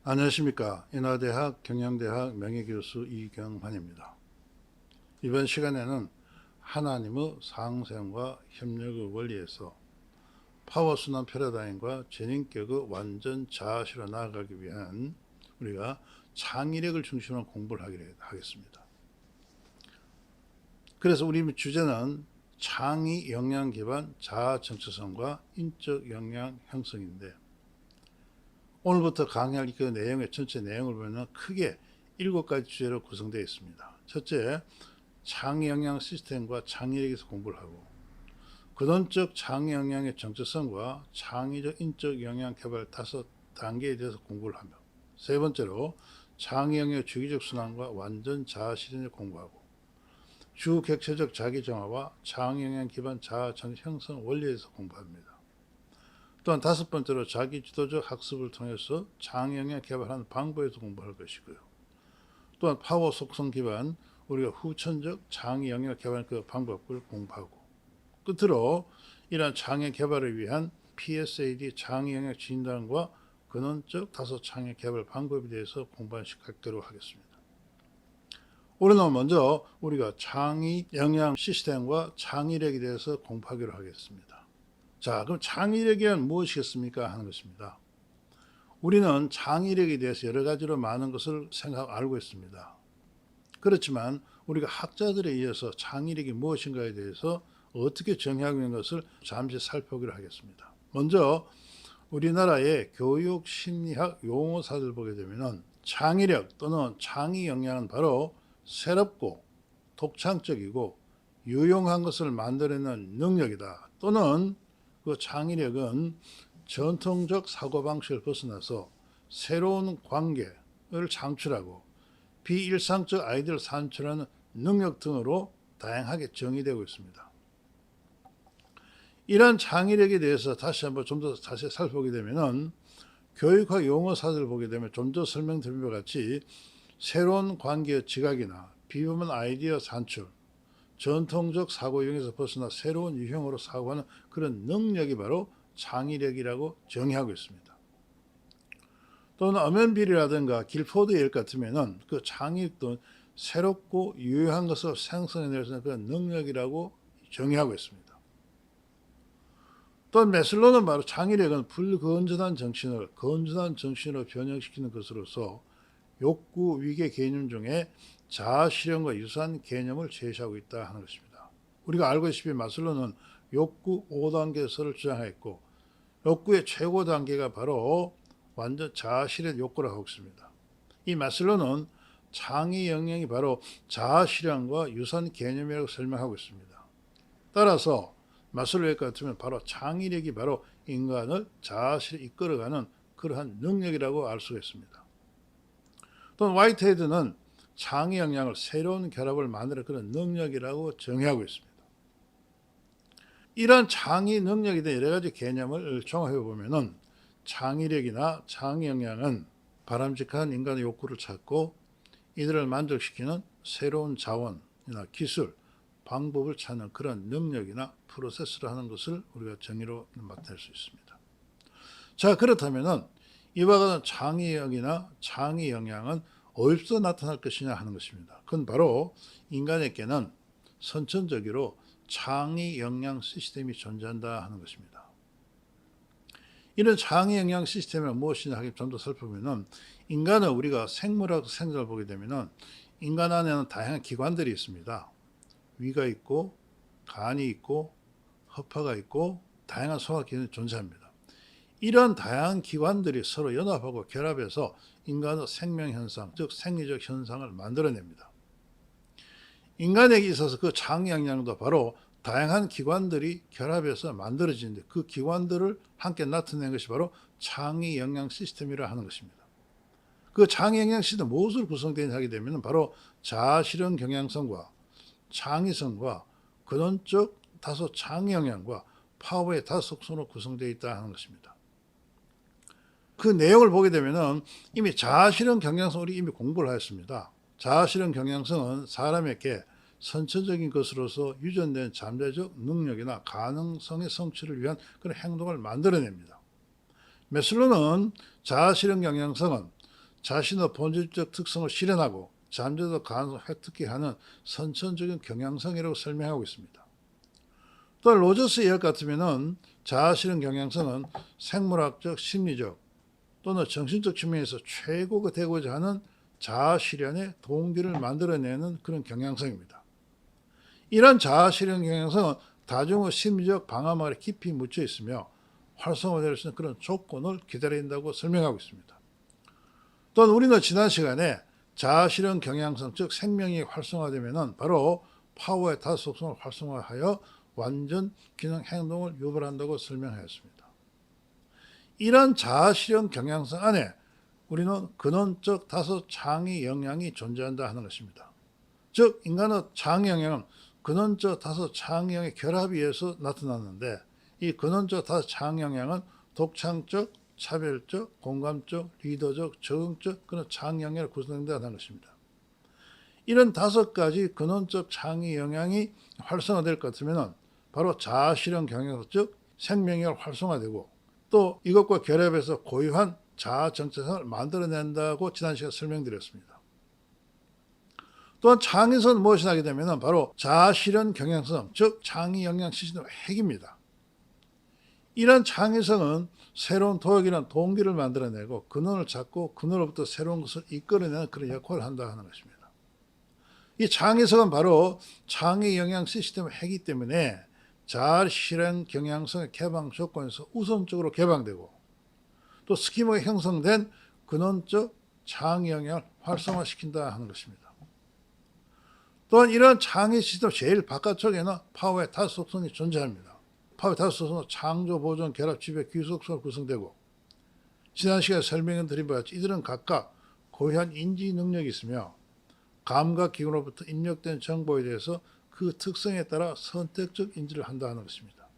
안녕하십니까. 인하대학 경영대학 명예교수 이경환입니다. 이번 시간에는 하나님의 상생과 협력의 원리에서 파워순환 패러다임과 전인격의 완전 자아실로 나아가기 위한 우리가 창의력을 중심으로 공부를 하겠습니다. 그래서 우리 주제는 창의 역량 기반 자아 정체성과 인적 역량 형성인데, 오늘부터 강의할 그 내용의 전체 내용을 보면 크게 7가지 주제로 구성되어 있습니다. 첫째, 창의 역량 시스템과 창의력에서 공부를 하고, 근원적 창의 역량의 정체성과 창의적 인적 역량 개발 5단계에 대해서 공부를 하며, 세 번째로 창의 역량의 주기적 순환과 완전 자아 실현을 공부하고, 주객체적 자기 정화와 창의 역량 기반 자아 형성 원리에서 공부합니다. 또한 5번째로 자기 주도적 학습을 통해서 창의 역량 개발하는 방법에서 공부할 것이고요. 또한 파워 속성 기반 우리가 후천적 창의 역량 개발 그 방법을 공부하고, 끝으로 이러한 창의 개발을 위한 PSAD 창의 역량 진단과 근원적 다소 창의 개발 방법에 대해서 공부하는 시간도록 하겠습니다. 오늘은 먼저 우리가 창의 역량 시스템과 창의력에 대해서 공부하기로 하겠습니다. 자, 그럼 창의력이란 무엇이겠습니까 하는 것입니다. 우리는 창의력에 대해서 여러 가지로 많은 것을 알고 있습니다. 그렇지만 우리가 학자들에 의해서 창의력이 무엇인가에 대해서 어떻게 정의하고 있는 것을 잠시 살펴보기로 하겠습니다. 먼저 우리나라의 교육 심리학 용어사를 보게 되면 창의력 또는 창의 역량은 바로 새롭고 독창적이고 유용한 것을 만들어내는 능력이다. 또는 그 창의력은 전통적 사고방식을 벗어나서 새로운 관계를 창출하고 비일상적 아이디어를 산출하는 능력 등으로 다양하게 정의되고 있습니다. 이러한 창의력에 대해서 다시 한번 좀 더 자세히 살펴보게 되면 교육학 용어사들을 보게 되면 좀 더 설명드린 것 같이 새로운 관계의 지각이나 비범한 아이디어 산출, 전통적 사고 유형에서 벗어나 새로운 유형으로 사고하는 그런 능력이 바로 창의력이라고 정의하고 있습니다. 또는 어멘빌이라든가 길포드의 일 같으면은 그 창의력도 새롭고 유효한 것을 생성해낼 수 있는 그런 능력이라고 정의하고 있습니다. 또한 메슬로는 바로 창의력은 불건전한 정신을 건전한 정신으로 변형시키는 것으로서 욕구 위계 개념 중에 자아 실현과 유사한 개념을 제시하고 있다 하는 것입니다. 우리가 알고 있다시피 마슬로는 욕구 5단계설을 주장했고, 욕구의 최고 단계가 바로 완전 자아 실현 욕구라고 하고 있습니다. 이 마슬로는 창의 역량이 바로 자아 실현과 유사한 개념이라고 설명하고 있습니다. 따라서 마슬로의 같으면 바로 창의력이 바로 인간을 자아 실현에 이끌어가는 그러한 능력이라고 알 수가 있습니다. 또는 화이트헤드는 창의 역량을 새로운 결합을 만드는 그런 능력이라고 정의하고 있습니다. 이러한 창의 능력에 대한 여러 가지 개념을 종합해 보면은 창의력이나 창의 역량은 바람직한 인간의 욕구를 찾고 이들을 만족시키는 새로운 자원이나 기술, 방법을 찾는 그런 능력이나 프로세스를 하는 것을 우리가 정의로 나타낼 수 있습니다. 자, 그렇다면은 이와 같은 창의력이나 창의 역량은 어디서 나타날 것이냐 하는 것입니다. 그건 바로 인간에게는 선천적으로 창의 역량 시스템이 존재한다 하는 것입니다. 이런 창의 역량 시스템이 무엇이냐 하기 좀 더 살펴보면 인간은 우리가 생물학 생물을 보게 되면 인간 안에는 다양한 기관들이 있습니다. 위가 있고 간이 있고 허파가 있고 다양한 소화기관이 존재합니다. 이런 다양한 기관들이 서로 연합하고 결합해서 인간의 생명현상, 즉 생리적 현상을 만들어냅니다. 인간에게 있어서 그 창의 역량도 바로 다양한 기관들이 결합해서 만들어지는데 그 기관들을 함께 나타내는 것이 바로 창의 역량 시스템이라 하는 것입니다. 그 창의 역량 시스템 무엇으로 구성되느냐 하게 되면 바로 자아 실현 경향성과 창의성과 근원적 다소 창의 역량과 파워의 5속성으로 구성되어 있다 하는 것입니다. 그 내용을 보게 되면은 이미 자아실현 경향성 우리 이미 공부를 하였습니다. 자아실현 경향성은 사람에게 선천적인 것으로서 유전된 잠재적 능력이나 가능성의 성취를 위한 그런 행동을 만들어냅니다. 메슬로는 자아실현 경향성은 자신의 본질적 특성을 실현하고 잠재도 가능성을 획득해 하는 선천적인 경향성이라고 설명하고 있습니다. 또 로저스의 이야기 같으면은 자아실현 경향성은 생물학적, 심리적 또는 정신적 측면에서 최고가 되고자 하는 자아실현의 동기를 만들어내는 그런 경향성입니다. 이런 자아실현 경향성은 다중의 심리적 방어막에 깊이 묻혀 있으며 활성화될 수 있는 그런 조건을 기다린다고 설명하고 있습니다. 또한 우리는 지난 시간에 자아실현 경향성, 즉 생명이 활성화되면 바로 파워의 다섯 속성을 활성화하여 완전 기능 행동을 유발한다고 설명하였습니다. 이러한 자아실현 경향성 안에 우리는 근원적 다섯 창의 영향이 존재한다 하는 것입니다. 즉 인간의 창의 영향은 근원적 다섯 창의 영향의 결합에 의해서 나타났는데 이 근원적 다섯 창의 영향은 독창적, 차별적, 공감적, 리더적, 적응적 그런 창의 영향을 구성된다는 것입니다. 이런 다섯 가지 근원적 창의 영향이 활성화될 것 같으면 바로 자아실현 경향성, 즉 생명이 활성화되고 또 이것과 결합해서 고유한 자아 정체성을 만들어낸다고 지난 시간에 설명드렸습니다. 또한 창의성은 무엇이 하게 되면 바로 자아실현 경향성, 즉 창의 영향 시스템의 핵입니다. 이러한 창의성은 새로운 도약이라는 동기를 만들어내고 근원을 찾고 근원으로부터 새로운 것을 이끌어내는 그런 역할을 한다 하는 것입니다. 이 창의성은 바로 창의 영향 시스템의 핵이기 때문에 자아실현 경향성의 개방 조건에서 우선적으로 개방되고 또 스키머에 형성된 근원적 창의 영향을 활성화시킨다 하는 것입니다. 또한 이러한 창의 시스템 제일 바깥쪽에는 파워의 다섯 속성이 존재합니다. 파워의 다섯 속성은 창조, 보존, 결합, 지배, 귀속성으로 구성되고 지난 시간에 설명드린 바와 같이 이들은 각각 고유한 인지 능력이 있으며 감각기관으로부터 입력된 정보에 대해서 그 특성에 따라 선택적 인지를 한다 하는 것입니다.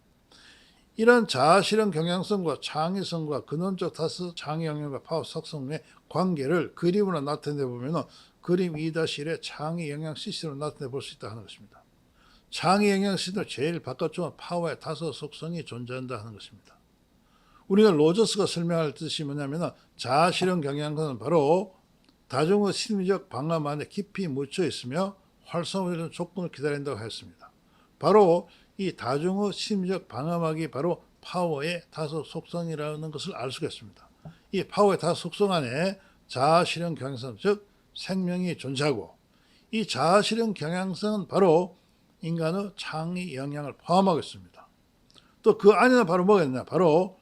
이러한 자아실현 경향성과 창의성과 근원적 다섯 창의 영향과 파워 속성의 관계를 그림으로 나타내 보면 그림 2-1의 창의 영향 시스템으로 나타내 볼 수 있다 하는 것입니다. 창의 영향 시스템 제일 바깥쪽은 파워의 다섯 속성이 존재한다 하는 것입니다. 우리가 로저스가 설명할 뜻이 뭐냐면 자아실현 경향성은 바로 다중의 심리적 방어막 안에 깊이 묻혀 있으며 활성화되는 조건을 기다린다고 했습니다. 바로 이 다중의 심리적 방어막이 바로 파워의 다섯 속성이라는 것을 알 수가 있습니다. 이 파워의 다섯 속성 안에 자아실현 경향성, 즉 생명이 존재하고 이 자아실현 경향성은 바로 인간의 창의 영향을 포함하고 있습니다. 또 그 안에는 바로 뭐가 있냐? 바로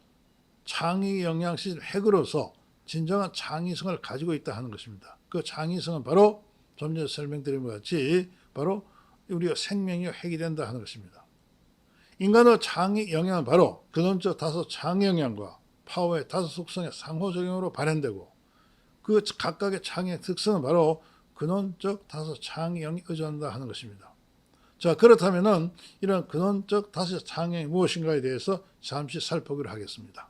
창의 영향 시스템 핵으로서 진정한 창의성을 가지고 있다 하는 것입니다. 그 창의성은 바로 좀 전에 설명드린 것 같이 바로 우리가 생명이 핵이 된다 하는 것입니다. 인간의 창의 영향은 바로 근원적 다섯 창의 영향과 파워의 다섯 속성의 상호작용으로 발현되고 그 각각의 창의 특성은 바로 근원적 다섯 창의 영향에 의존한다 하는 것입니다. 자, 그렇다면은 이런 근원적 다섯 창의이 무엇인가에 대해서 잠시 살펴보기로 하겠습니다.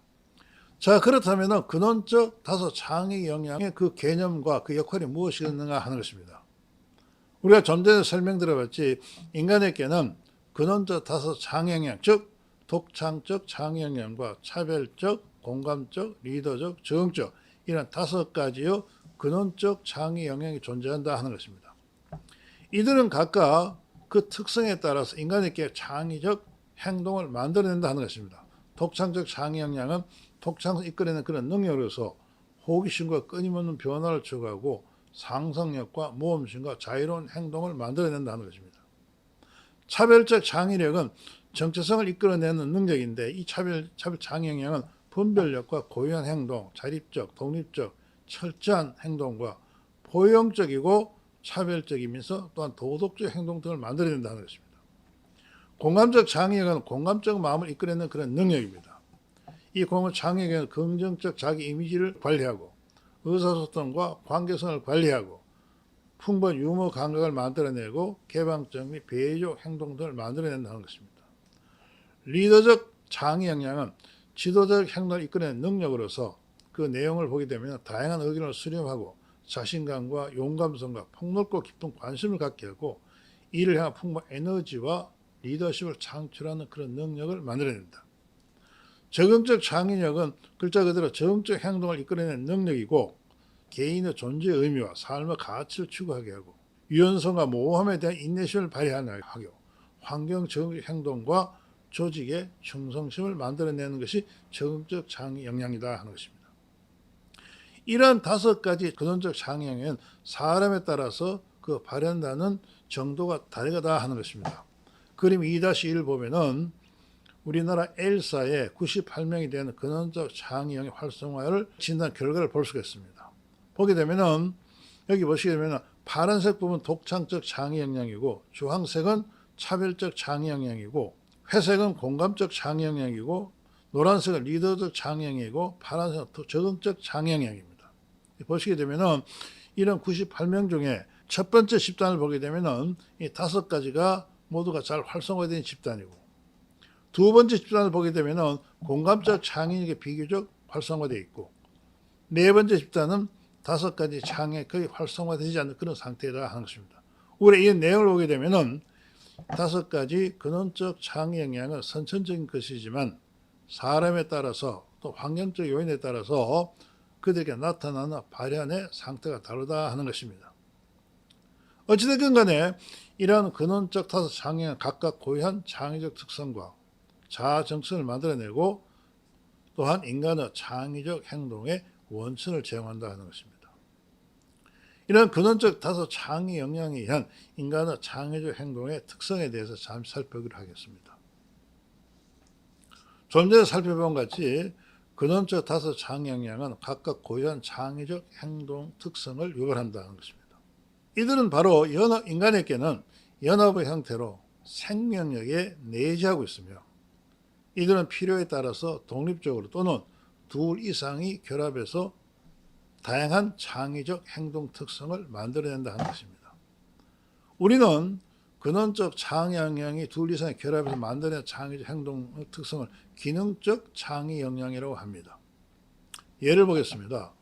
자, 그렇다면 근원적 다섯 창의 영향의 그 개념과 그 역할이 무엇이겠는가 하는 것입니다. 우리가 좀 전에 설명드려봤지 인간에게는 근원적 다섯 창의 영향, 즉 독창적 창의 영향과 차별적, 공감적, 리더적, 적응적 이런 다섯 가지의 근원적 창의 영향이 존재한다 하는 것입니다. 이들은 각각 그 특성에 따라서 인간에게 창의적 행동을 만들어낸다 하는 것입니다. 독창적 창의 영향은 독창을 이끌어내는 그런 능력으로서 호기심과 끊임없는 변화를 추구하고 상상력과 모험심과 자유로운 행동을 만들어낸다는 것입니다. 차별적 창의력은 정체성을 이끌어내는 능력인데 이 차별 창의 영향은 분별력과 고유한 행동, 자립적, 독립적, 철저한 행동과 포용적이고 차별적이면서 또한 도덕적 행동 등을 만들어낸다는 것입니다. 공감적 창의력은 공감적 마음을 이끌어내는 그런 능력입니다. 이 공감 창의력은 긍정적 자기 이미지를 관리하고 의사소통과 관계성을 관리하고 풍부한 유머 감각을 만들어내고 개방적 및 배려적 행동 등을 만들어낸다는 것입니다. 리더적 창의 역량은 지도자적 행동을 이끌어내는 능력으로서 그 내용을 보게 되면 다양한 의견을 수렴하고 자신감과 용감성과 폭넓고 깊은 관심을 갖게 하고 이를 향한 풍부한 에너지와 리더십을 창출하는 그런 능력을 만들어낸다. 적응적 창의력은 글자 그대로 적응적 행동을 이끌어내는 능력이고 개인의 존재의 의미와 삶의 가치를 추구하게 하고 유연성과 모호함에 대한 인내심을 발휘하게 하고 환경 적응적 행동과 조직의 충성심을 만들어내는 것이 적응적 장애 영향이다 하는 것입니다. 이러한 5가지 근원적 장애 영향은 사람에 따라서 그 발현되는 정도가 다르다 하는 것입니다. 그림 2-1 보면은 우리나라 L사에 98명이 되는 근원적 장애 영향 활성화를 진단 결과를 볼 수가 있습니다. 보게 되면은 여기 보시게 되면은 파란색 부분 독창적 장애 영향이고 주황색은 차별적 장애 영향이고 회색은 공감적 장애 영향이고 노란색은 리더적 장애 영향이고 파란색은 적응적 장애 영향입니다. 보시게 되면은 이런 98명 중에 첫 번째 집단을 보게 되면은 이 5가지가 모두가 잘 활성화된 집단이고 두 번째 집단을 보게 되면은 공감적 장애력이 비교적 활성화되어 있고 네 번째 집단은 5가지 장애 거의 활성화되지 않는 그런 상태다 하는 것입니다. 우리 이 내용을 보게 되면은 5가지 근원적 장애 영향은 선천적인 것이지만 사람에 따라서 또 환경적 요인에 따라서 그들에게 나타나는 발현의 상태가 다르다 하는 것입니다. 어찌됐든 간에 이러한 근원적 5장애는 각각 고유한 창의적 특성과 자아 정체를 만들어내고 또한 인간의 창의적 행동의 원천을 제공한다 하는 것입니다. 이런 근원적 5장애 영향에 의한 인간의 창의적 행동의 특성에 대해서 잠시 살펴보기로 하겠습니다. 좀 전에 살펴본 같이 근원적 5장애 영향은 각각 고유한 창의적 행동 특성을 유발한다는 것입니다. 이들은 바로 인간에게는 연합의 형태로 생명력에 내재하고 있으며 이들은 필요에 따라서 독립적으로 또는 둘 이상이 결합해서 다양한 창의적 행동 특성을 만들어낸다는 것입니다. 우리는 근원적 장애 영향이 둘 이상의 결합해서 만들어낸 창의적 행동 특성을 기능적 장애 영향이라고 합니다. 예를 보겠습니다.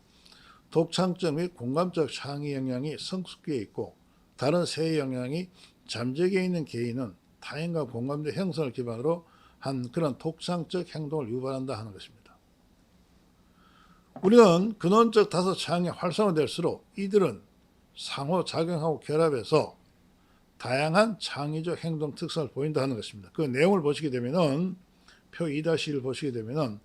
독창적 및 공감적 장애 영향이 성숙기에 있고 다른 세 영향이 잠재기에 있는 개인은 타인과 공감대 형성을 기반으로 한 그런 독창적 행동을 유발한다 하는 것입니다. 우리는 근원적 5장애 활성화될수록 이들은 상호작용하고 결합해서 다양한 창의적 행동 특성을 보인다 하는 것입니다. 그 내용을 보시게 되면은 표 2-1 보시게 되면은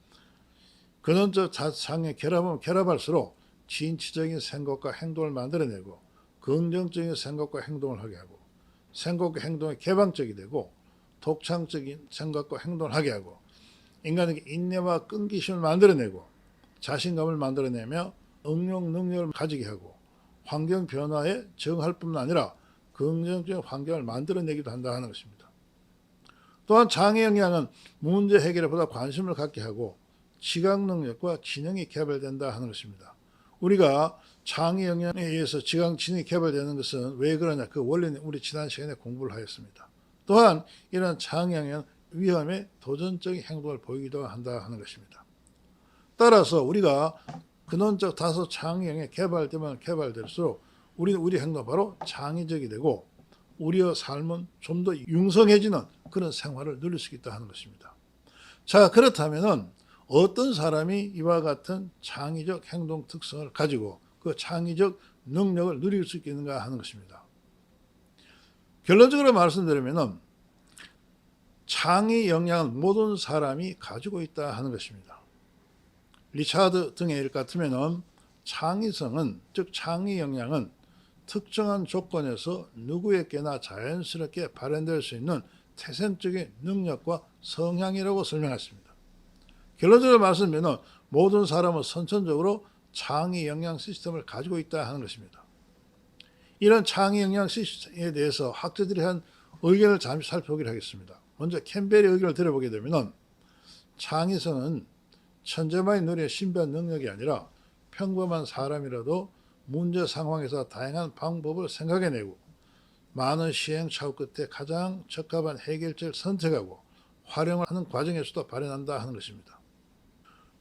근원적 5장애 결합하면 결합할수록 진취적인 생각과 행동을 만들어내고 긍정적인 생각과 행동을 하게 하고 생각과 행동이 개방적이 되고 독창적인 생각과 행동을 하게 하고 인간에게 인내와 끈기심을 만들어내고 자신감을 만들어내며 응용 능력을 가지게 하고 환경 변화에 적응할 뿐만 아니라 긍정적인 환경을 만들어내기도 한다 하는 것입니다. 또한 장애 영향은 문제 해결에 보다 관심을 갖게 하고 지각 능력과 지능이 개발된다 하는 것입니다. 우리가 장애 영향에 의해서 지각 지능이 개발되는 것은 왜 그러냐 그 원리는 우리 지난 시간에 공부를 하였습니다. 또한 이런 장애 영향은 위험에 도전적인 행동을 보이기도 한다 하는 것입니다. 따라서 우리가 근원적 5장애 영향이 개발되면 개발될수록 우리 행동은 바로 창의적이 되고 우리의 삶은 좀 더 융성해지는 그런 생활을 누릴 수 있다 하는 것입니다. 자, 그렇다면은 어떤 사람이 이와 같은 창의적 행동 특성을 가지고 그 창의적 능력을 누릴 수 있겠는가 하는 것입니다. 결론적으로 말씀드리면은 창의 영향은 모든 사람이 가지고 있다 하는 것입니다. 리차드 등의 일 같으면은 창의성은 즉 창의 영향은 특정한 조건에서 누구에게나 자연스럽게 발현될 수 있는 태생적인 능력과 성향이라고 설명했습니다. 결론적으로 말씀드리면 모든 사람은 선천적으로 창의 영향 시스템을 가지고 있다 하는 것입니다. 이런 창의 영향 시스템에 대해서 학자들이 한 의견을 잠시 살펴보기로 하겠습니다. 먼저 캠벨의 의견을 들어보게 되면 창의성은 천재만이 누리는 신비한 능력이 아니라 평범한 사람이라도 문제 상황에서 다양한 방법을 생각해내고 많은 시행착오 끝에 가장 적합한 해결책을 선택하고 활용을 하는 과정에서도 발현한다 하는 것입니다.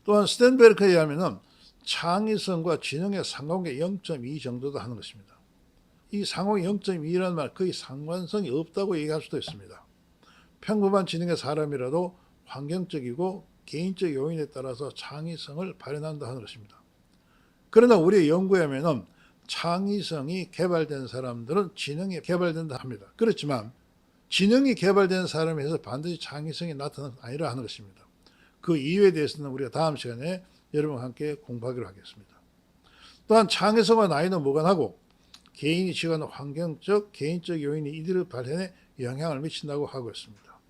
또한 스탠베르크에 의하면 창의성과 지능의 상관관계 0.2 정도다 하는 것입니다. 이 상관관계 0.2라는 말 거의 상관성이 없다고 얘기할 수도 있습니다. 평범한 지능의 사람이라도 환경적이고 개인적 요인에 따라서 창의성을 발현한다 하는 것입니다. 그러나 우리의 연구에 하면은 창의성이 개발된 사람들은 지능이 개발된다 합니다. 그렇지만 지능이 개발된 사람에서 반드시 창의성이 나타나는 것은 아니라 하는 것입니다. 그 이유에 대해서는 우리가 다음 시간에 여러분과 함께 공부하기로 하겠습니다. 또한 창의성과 나이는 무관하고 개인이 지구하는 환경적, 개인적 요인이 이들의 발현에 영향을 미친다고 하고 있습니다.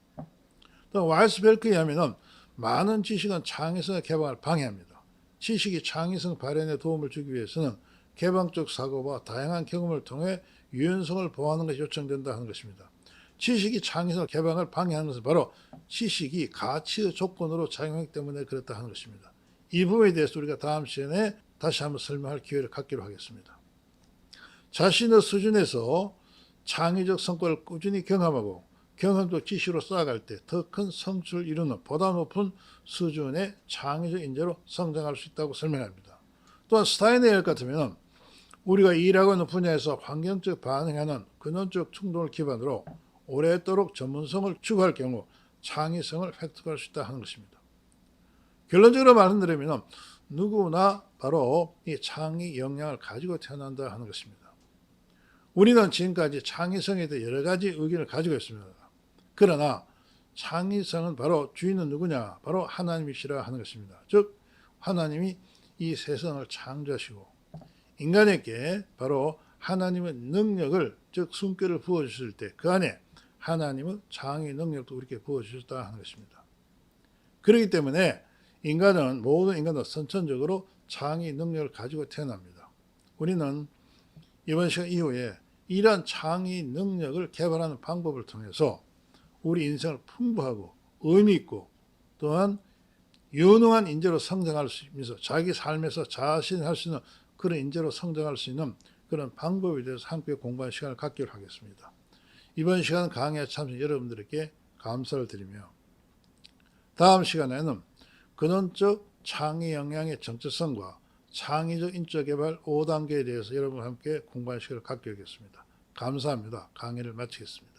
또 와이스벨크에 하면은 많은 지식은 창의성의 개방을 방해합니다. 지식이 창의성 발현에 도움을 주기 위해서는 개방적 사고와 다양한 경험을 통해 유연성을 보호하는 것이 요청된다 하는 것입니다. 지식이 창의성 개방을 방해하는 것은 바로 지식이 가치의 조건으로 작용하기 때문에 그렇다 하는 것입니다. 이 부분에 대해서 우리가 다음 시간에 다시 한번 설명할 기회를 갖기로 하겠습니다. 자신의 수준에서 창의적 성과를 꾸준히 경험하고 경험적 지식으로 쌓아갈 때 더 큰 성취를 이루는 보다 높은 수준의 창의적 인재로 성장할 수 있다고 설명합니다. 또한 스타이네일 같으면 우리가 일하고 있는 분야에서 환경적 반응하는 근원적 충동을 기반으로 오래도록 전문성을 추구할 경우 창의성을 획득할 수 있다 하는 것입니다. 결론적으로 말씀드리면 누구나 바로 이 창의 역량을 가지고 태어난다 하는 것입니다. 우리는 지금까지 창의성에 대해 여러 가지 의견을 가지고 있습니다. 그러나 창의성은 바로 주인은 누구냐? 바로 하나님이시라 하는 것입니다. 즉 하나님이 이 세상을 창조하시고 인간에게 바로 하나님의 능력을, 즉 숨결을 부어주실 때 그 안에 하나님의 창의 능력도 우리에게 부어주셨다 하는 것입니다. 그렇기 때문에 모든 인간은 선천적으로 창의 능력을 가지고 태어납니다. 우리는 이번 시간 이후에 이러한 창의 능력을 개발하는 방법을 통해서 우리 인생을 풍부하고 의미 있고 또한 유능한 인재로 성장할 수 있면서 자기 삶에서 자신이 할 수 있는 그런 인재로 성장할 수 있는 그런 방법에 대해서 함께 공부하는 시간을 갖기로 하겠습니다. 이번 시간 강의에 참석 여러분들에게 감사를 드리며 다음 시간에는 근원적 창의 역량의 정체성과 창의적 인적 개발 5단계에 대해서 여러분과 함께 공부하는 시간을 갖게 되겠습니다. 감사합니다. 강의를 마치겠습니다.